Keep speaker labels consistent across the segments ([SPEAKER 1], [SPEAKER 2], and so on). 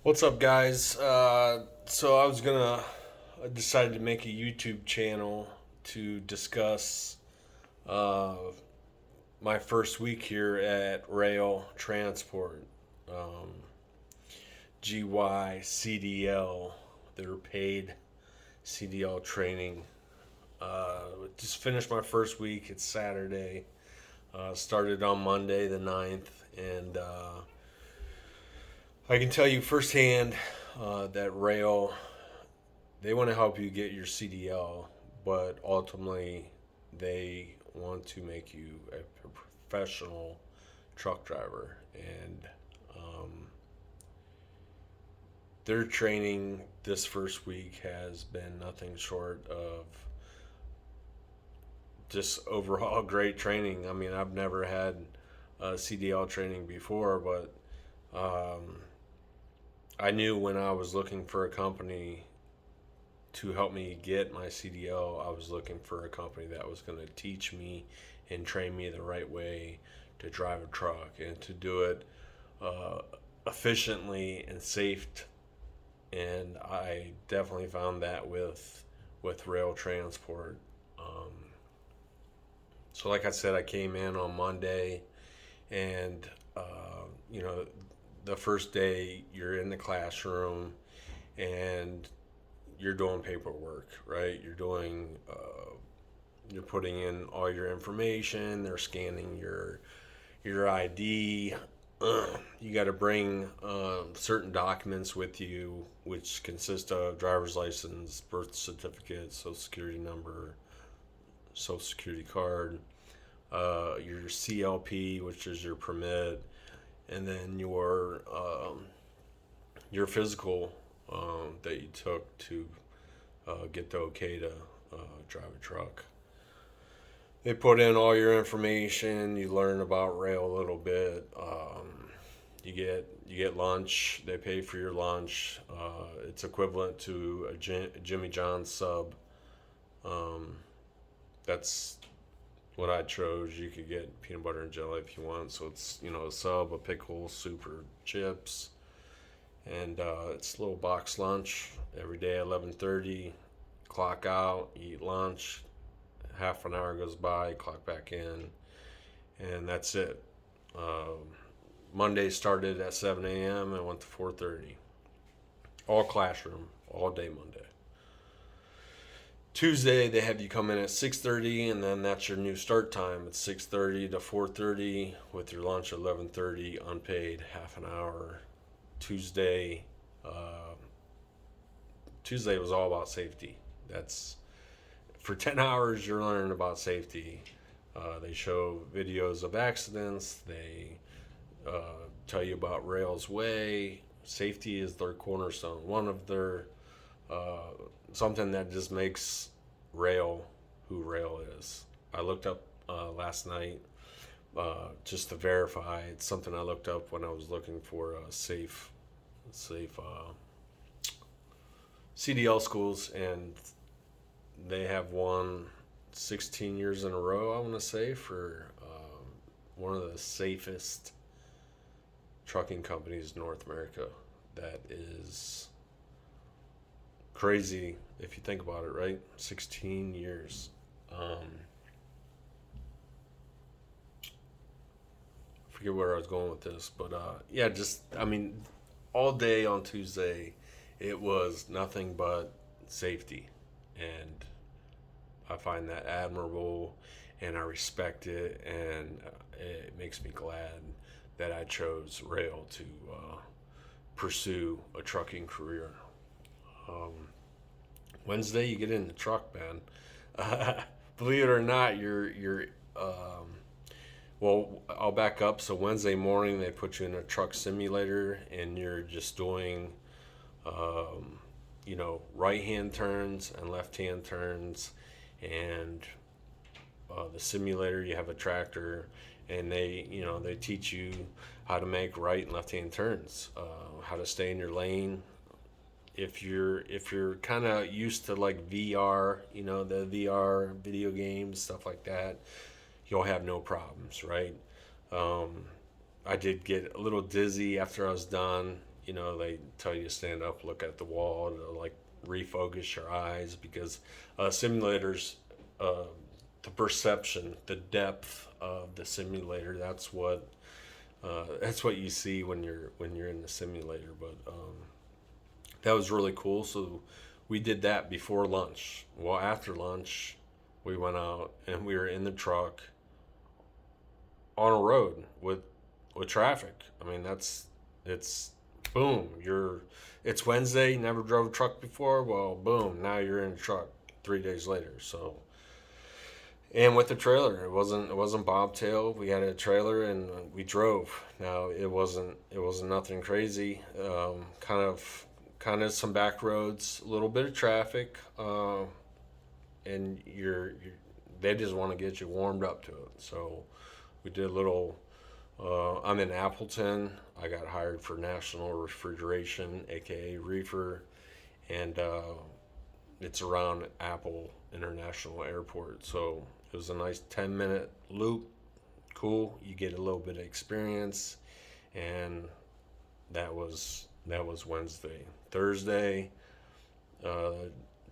[SPEAKER 1] What's up, guys? So I decided to make a YouTube channel to discuss uh, my first week here at Roehl Transport, um, GYCDL, their paid CDL training. Just finished my first week. It's Saturday. Started on Monday the 9th, and I can tell you firsthand that Roehl, they want to help you get your CDL, but ultimately they want to make you a professional truck driver. And um, their training this first week has been nothing short of just overall great training. I mean, I've never had CDL training before, but um, I knew when I was looking for a company to help me get my CDL, I was looking for a company that was going to teach me and train me the right way to drive a truck and to do it uh, efficiently and safe. And I definitely found that with Roehl Transport. Um, so, like I said, I came in on Monday, and you know, the first day you're in the classroom and you're doing paperwork, right? You're putting in all your information. They're scanning your ID. You got to bring certain documents with you, which consist of driver's license, birth certificate, social security number, social security card, your CLP, which is your permit, and then your physical that you took to get the okay to drive a truck. They put in all your information. You learn about Rail a little bit. You get lunch. They pay for your lunch. It's equivalent to a Jimmy John's sub. Um, that's what I chose. You could get peanut butter and jelly if you want. So it's a sub, a pickle, soup, or chips, and it's a little box lunch every day. 11:30, clock out, eat lunch. Half an hour goes by, clock back in, and that's it. Monday started at 7 a.m. and went to 4:30. All classroom, all day Monday. Tuesday they have you come in at 6:30, and then that's your new start time. It's 6:30 to 4:30 with your lunch at 11:30, unpaid, half an hour. Tuesday, uh, Tuesday was all about safety. That's for 10 hours you're learning about safety. They show videos of accidents. They tell you about Rail's Way. Safety is their cornerstone. One of their uh, something that just makes Rail who Rail is. I looked up last night just to verify. It's something I looked up when I was looking for safe CDL schools, and they have won 16 years in a row, I want to say, for one of the safest trucking companies in North America. That is crazy if you think about it, right? 16 years. Forget where I was going with this, but yeah, just, I mean, all day on Tuesday, it was nothing but safety. And I find that admirable, and I respect it, and it makes me glad that I chose Rail to pursue a trucking career. Um, Wednesday, you get in the truck, man. Believe it or not, you're well, I'll back up. So Wednesday morning, they put you in a truck simulator, and you're just doing, um, right hand turns and left hand turns, and the simulator. You have a tractor, and they teach you how to make right and left hand turns, how to stay in your lane. If you're kind of used to like VR, the VR video games, stuff like that, you'll have no problems, right? Um, I did get a little dizzy after I was done. they tell you to stand up, look at the wall, to like refocus your eyes, because simulators, the perception, the depth of the simulator, that's what you see when you're in the simulator. But that was really cool. So we did that before lunch. Well, after lunch, we went out and we were in the truck on a road with traffic. I mean, it's boom. It's Wednesday. You never drove a truck before. Well, boom. Now you're in a truck 3 days later. So, and with the trailer, it wasn't bobtail. We had a trailer and we drove. Now it wasn't nothing crazy. Kind of some back roads, a little bit of traffic, and they just want to get you warmed up to it. So we did a little. I'm in Appleton. I got hired for National Refrigeration, aka Reefer, and it's around Apple International Airport. So it was a nice 10-minute loop. Cool. You get a little bit of experience, and that was Wednesday. Thursday,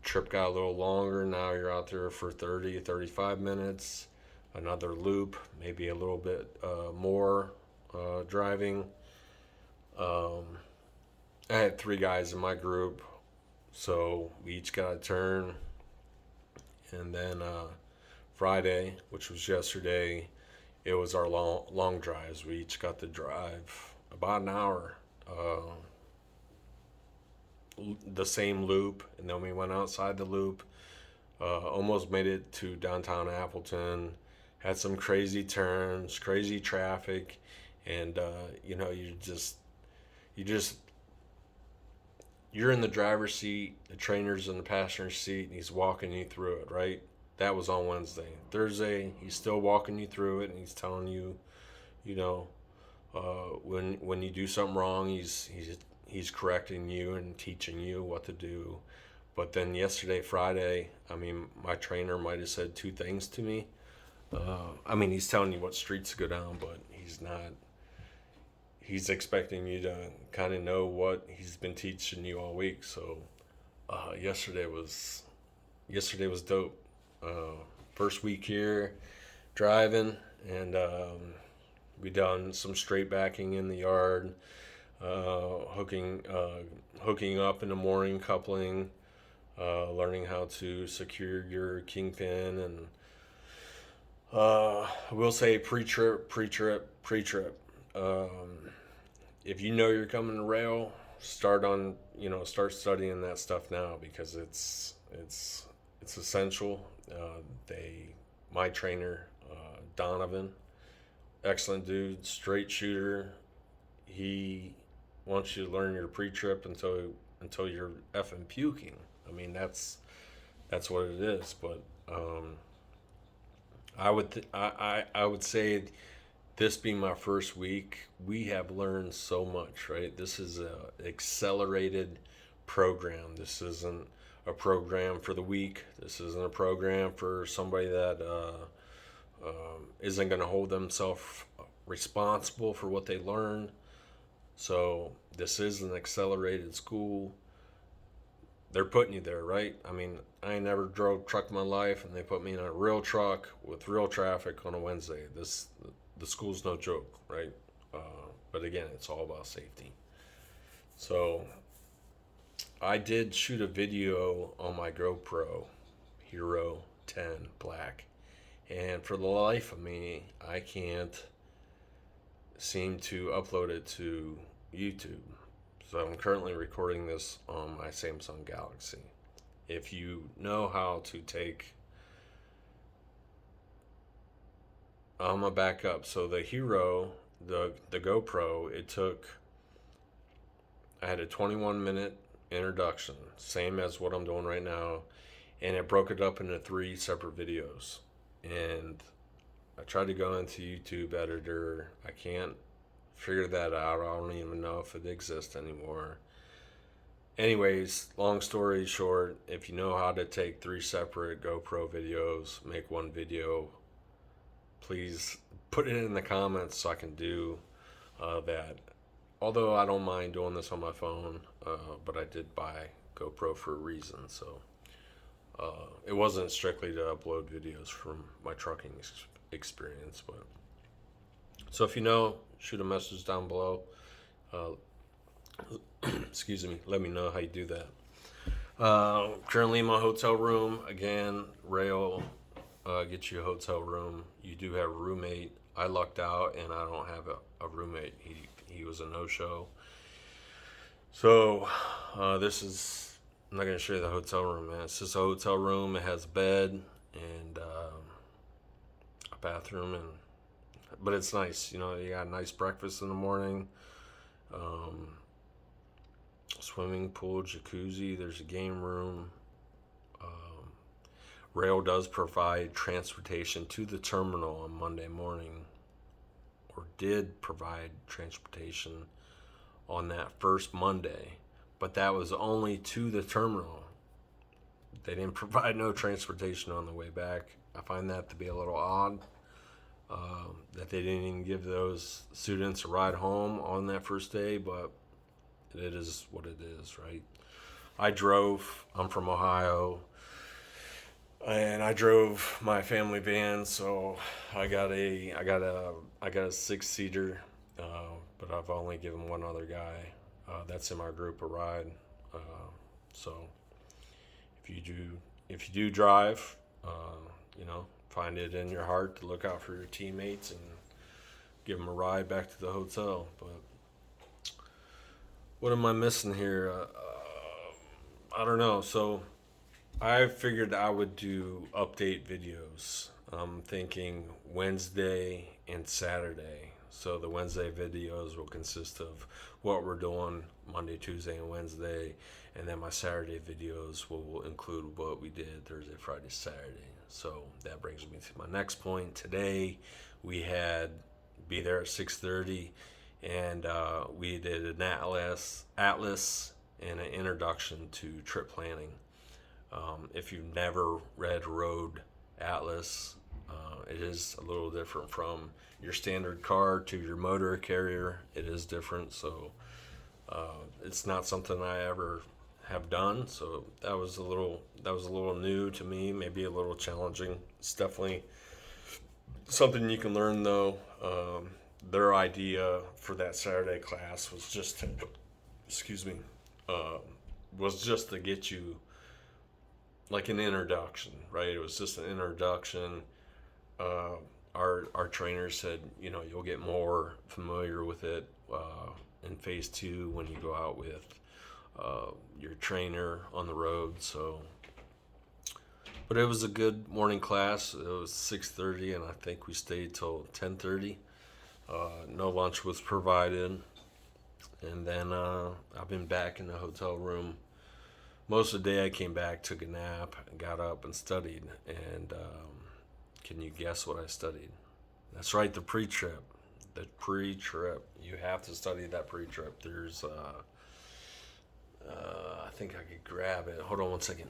[SPEAKER 1] trip got a little longer. Now you're out there for 30, 35 minutes. Another loop, maybe a little bit more driving. I had 3 guys in my group, so we each got a turn. And then Friday, which was yesterday, it was our long drives. We each got to drive about an hour. The same loop, and then we went outside the loop, almost made it to downtown Appleton, had some crazy turns, crazy traffic, and you're in the driver's seat, the trainer's in the passenger seat, and he's walking you through it, right? That was on Wednesday. Thursday, he's still walking you through it, and he's telling you, when you do something wrong, he's correcting you and teaching you what to do. But then yesterday, Friday, I mean, my trainer might have said 2 things to me. He's telling you what streets to go down, but he's expecting you to kind of know what he's been teaching you all week. So yesterday was dope. First week here driving, and we done some straight backing in the yard, hooking up in the morning, coupling, learning how to secure your kingpin, and I will say pre-trip. If you know you're coming to Roehl, start studying that stuff now, because it's essential. My trainer, Donovan, excellent dude, straight shooter. He wants you to learn your pre-trip until you're effing puking. I mean, that's what it is. But I would say, this being my first week, we have learned so much, right? This is an accelerated program. This isn't a program for the week. This isn't a program for somebody that isn't going to hold themselves responsible for what they learn. So this is an accelerated school. They're putting you there, right? I mean, I ain't never drove a truck in my life, and they put me in a real truck with real traffic on a Wednesday. The school's no joke, right? But again, it's all about safety. So I did shoot a video on my GoPro Hero 10 Black, and for the life of me, I can't seem to upload it to YouTube. So I'm currently recording this on my Samsung Galaxy. If you know how to take, I'm gonna back up. So the Hero, the GoPro, I had a 21-minute introduction, same as what I'm doing right now, and it broke it up into 3 separate videos. And I tried to go into YouTube editor. I can't figure that out. I don't even know if it exists anymore. Anyways, long story short, if you know how to take 3 separate GoPro videos, make one video, please put it in the comments so I can do that. although I don't mind doing this on my phone, but I did buy GoPro for a reason. So it wasn't strictly to upload videos from my trucking experience. But so if you know, shoot a message down below. Excuse me. Let me know how you do that. Currently in my hotel room again. Roehl get you a hotel room. You do have a roommate. I lucked out and I don't have a roommate. He was a no-show. So this is, I'm not gonna show you the hotel room, man. It's just a hotel room. It has a bed and a bathroom, but it's nice. You know, you got a nice breakfast in the morning. Swimming pool, jacuzzi. There's a game room. Roehl does provide transportation to the terminal on Monday morning, or did provide transportation on that first Monday, but that was only to the terminal. They didn't provide no transportation on the way back. I find that to be a little odd, that they didn't even give those students a ride home on that first day, but it is what it is, right? I drove. I'm from Ohio, and I drove my family van, so I got a 6-seater, but I've only given one other guy that's in my group a ride. So if you do drive, you know, find it in your heart to look out for your teammates and give them a ride back to the hotel. But what am I missing here? I don't know. So I figured I would do update videos. I'm thinking Wednesday and Saturday. So the Wednesday videos will consist of what we're doing Monday, Tuesday, and Wednesday. And then my Saturday videos will include what we did Thursday, Friday, Saturday. So that brings me to my next point. Today we had be there at 6:30, and we did an atlas and an introduction to trip planning. If you've never read Road Atlas, it is a little different from your standard car to your motor carrier. It is different, so it's not something I ever have done. So that was a little new to me, maybe a little challenging. It's definitely something you can learn, though. Their idea for that Saturday class was just to, was just to get you like an introduction, right? It was just an introduction. Our trainer said, you know, you'll get more familiar with it in phase 2 when you go out with your trainer on the road. So, but it was a good morning class. It was 6:30, and I think we stayed till 10:30. No lunch was provided, and then I've been back in the hotel room most of the day. I came back, took a nap, and got up and studied. And can you guess what I studied? That's right, the pre-trip. The pre-trip. You have to study that pre-trip. There's, I think I could grab it. Hold on one second.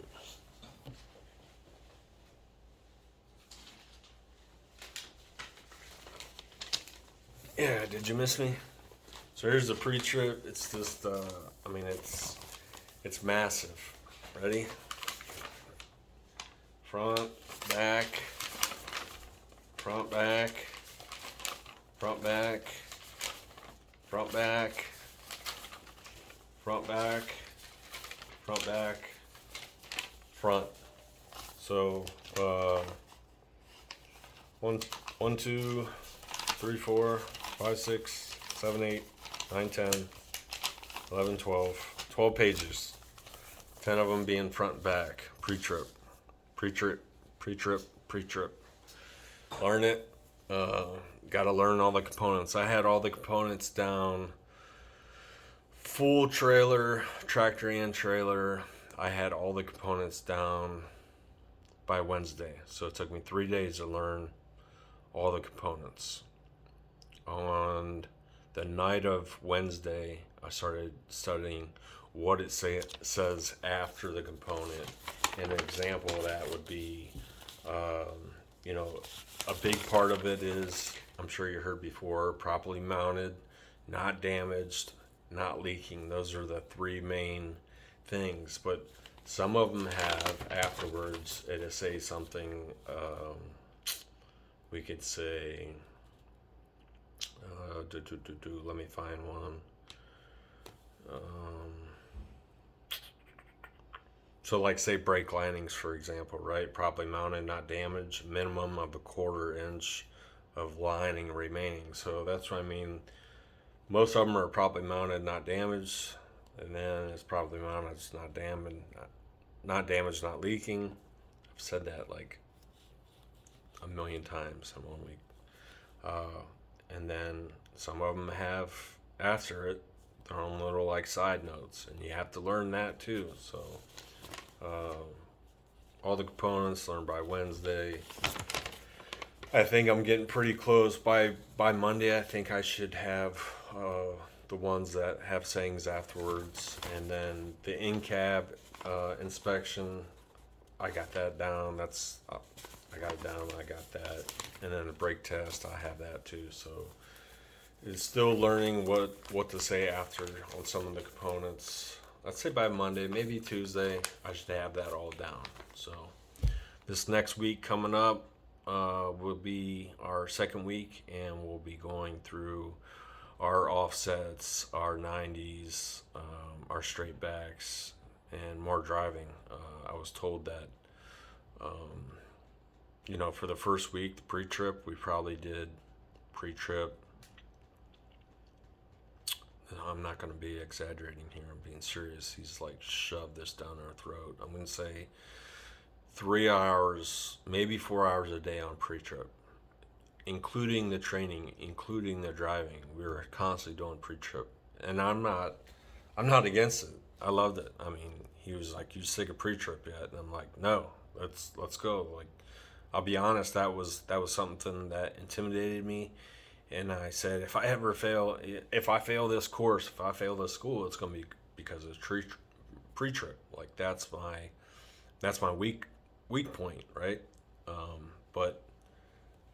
[SPEAKER 1] Yeah, did you miss me? So here's the pre-trip. It's just, I mean, it's massive. Ready? Front, back, front, back, front, back, front, back, front, back, front, back, front. So, 1, 2, 3, 4, 5, 6, 7, 8, 9, 10, 11, 12. 12 pages. 10 of them being front and back. Pre-trip. Pre-trip. Pre-trip. Pre-trip. Learn it. Got to learn all the components. I had all the components down. Full trailer, tractor and trailer. I had all the components down by Wednesday. So it took me 3 days to learn all the components. On the night of Wednesday, I started studying what it says after the component. And an example of that would be, you know, a big part of it is, I'm sure you heard before, properly mounted, not damaged, not leaking. Those are the three main things. But some of them have afterwards, it'll say something, we could say, let me find one. So like say brake linings, for example, right? Properly mounted, not damaged, minimum of a 1/4 inch of lining remaining. So that's what I mean. Most of them are properly mounted, not damaged. And then it's properly mounted, it's not damaged, not leaking. I've said that like a million times in 1 week. And then some of them have, after it, their own little like side notes, and you have to learn that too. So all the components learned by Wednesday. I think I'm getting pretty close. By Monday, I think I should have the ones that have sayings afterwards, and then the in-cab inspection, I got that down. I got it down. I got that, and then the brake test, I have that too. So it's still learning what to say after on some of the components. I'd say by Monday, maybe Tuesday, I should have that all down. So this next week coming up will be our second week, and we'll be going through our offsets, our 90s, our straight backs, and more driving. I was told that, for the first week, the pre-trip, we probably did pre-trip. I'm not going to be exaggerating here. I'm being serious. He's like shoved this down our throat. I'm going to say 3 hours, maybe 4 hours a day on pre-trip, including the training, including the driving. We were constantly doing pre-trip, and I'm not against it. I loved it. I mean, he was like, "You sick of pre-trip yet?" And I'm like, "No, let's go." Like, I'll be honest, that was something that intimidated me. And I said, if I fail this course, if I fail this school, it's going to be because of pre-trip. Like that's my weak point, right? But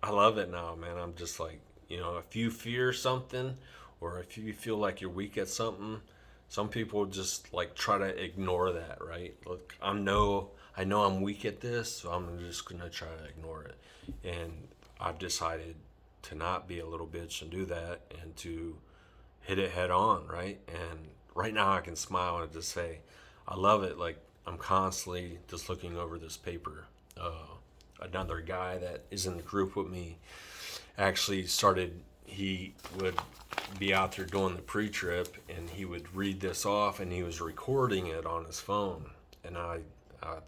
[SPEAKER 1] I love it now, man. I'm just like, if you fear something, or if you feel like you're weak at something, some people just like try to ignore that, right? Look, I know I'm weak at this, so I'm just going to try to ignore it. And I've decided to not be a little bitch and do that, and to hit it head on, right? And right now I can smile and just say, I love it. Like, I'm constantly just looking over this paper. Another guy that is in the group with me actually he would be out there doing the pre-trip, and he would read this off, and he was recording it on his phone. And I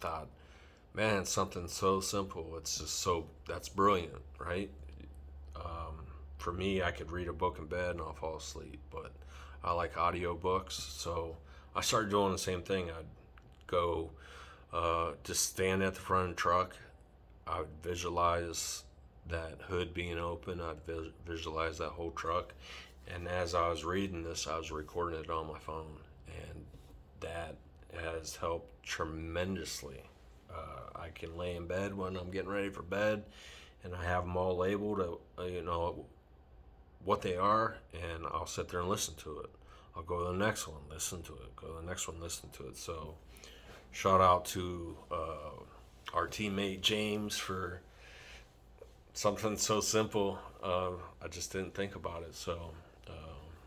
[SPEAKER 1] thought, man, something so simple. It's just that's brilliant, right? For me, I could read a book in bed and I'll fall asleep, but I like audio books, so I started doing the same thing. I'd go just stand at the front of the truck. I would visualize that hood being open. I'd visualize that whole truck, and as I was reading this, I was recording it on my phone, and that has helped tremendously. I can lay in bed when I'm getting ready for bed, and I have them all labeled, what they are, and I'll sit there and listen to it. I'll go to the next one, listen to it. Go to the next one, listen to it. So, shout out to our teammate James for something so simple. I just didn't think about it. So,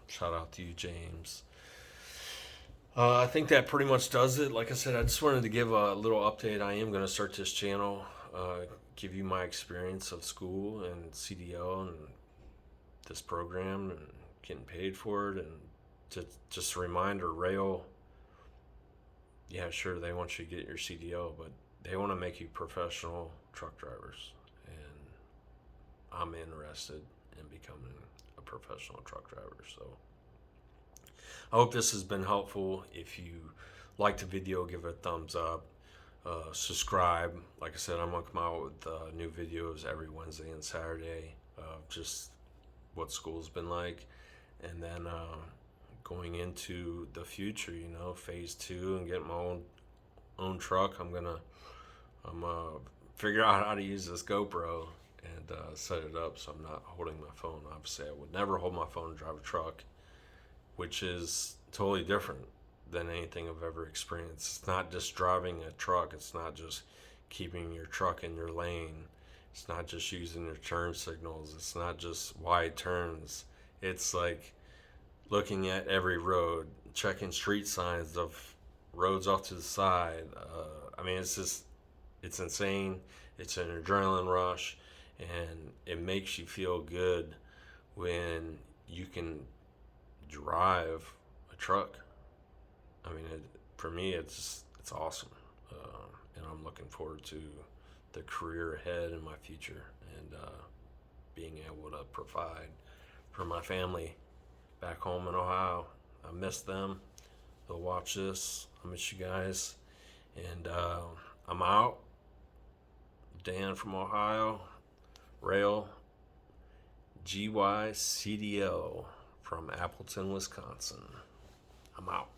[SPEAKER 1] shout out to you, James. I think that pretty much does it. Like I said, I just wanted to give a little update. I am going to start this channel, give you my experience of school and CDL and this program and getting paid for it. And just a reminder, Roehl, yeah, sure, they want you to get your CDL, but they want to make you professional truck drivers. And I'm interested in becoming a professional truck driver. So I hope this has been helpful. If you like the video, give it a thumbs up. Subscribe. Like I said, I'm going to come out with new videos every Wednesday and Saturday of just what school's been like. And then going into the future, phase 2, and getting my own truck, I'm gonna figure out how to use this GoPro and set it up so I'm not holding my phone. Obviously, I would never hold my phone and drive a truck. which is totally different than anything I've ever experienced. It's not just driving a truck, it's not just keeping your truck in your lane, it's not just using your turn signals, it's not just wide turns. It's like looking at every road, checking street signs of roads off to the side. It's insane. It's an adrenaline rush, and it makes you feel good when you can drive a truck. For me, it's awesome, and I'm looking forward to the career ahead in my future, and being able to provide for my family back home in Ohio. I miss them. They'll watch this. I miss you guys, and I'm out. Dan from Ohio, Roehl, GYCDL from Appleton, Wisconsin. I'm out.